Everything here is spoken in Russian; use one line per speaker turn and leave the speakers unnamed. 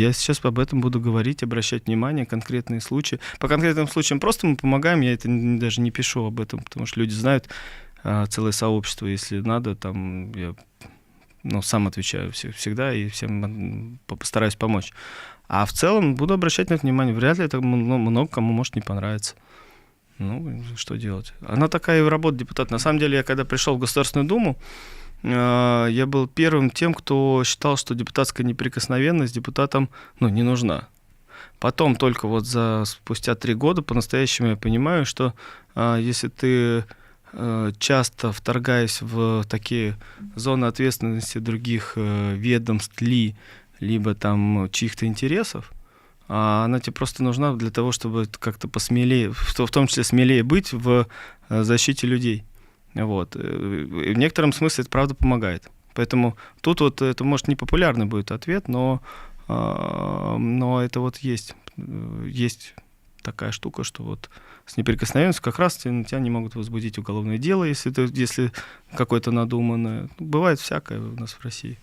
я сейчас об этом буду говорить, обращать внимание, конкретные случаи. По конкретным случаям просто мы помогаем, я это даже не пишу об этом, потому что люди знают, целое сообщество, если надо, там я сам отвечаю всегда и всем постараюсь помочь. А в целом буду обращать на это внимание. Вряд ли это много кому может не понравиться. Что делать? Она такая и работа депутата. На самом деле, я когда пришел в Государственную Думу, я был первым тем, кто считал, что депутатская неприкосновенность депутатам не нужна. Потом только спустя 3 года по-настоящему я понимаю, что если ты часто вторгаясь в такие зоны ответственности других ведомств либо там чьих-то интересов, она тебе просто нужна для того, чтобы как-то посмелее, в том числе смелее быть в защите людей. И в некотором смысле это правда помогает. Поэтому тут это, может, непопулярный будет ответ, но это есть такая штука, что с неприкосновенностью как раз на тебя не могут возбудить уголовное дело, если какое-то надуманное. Бывает всякое у нас в России.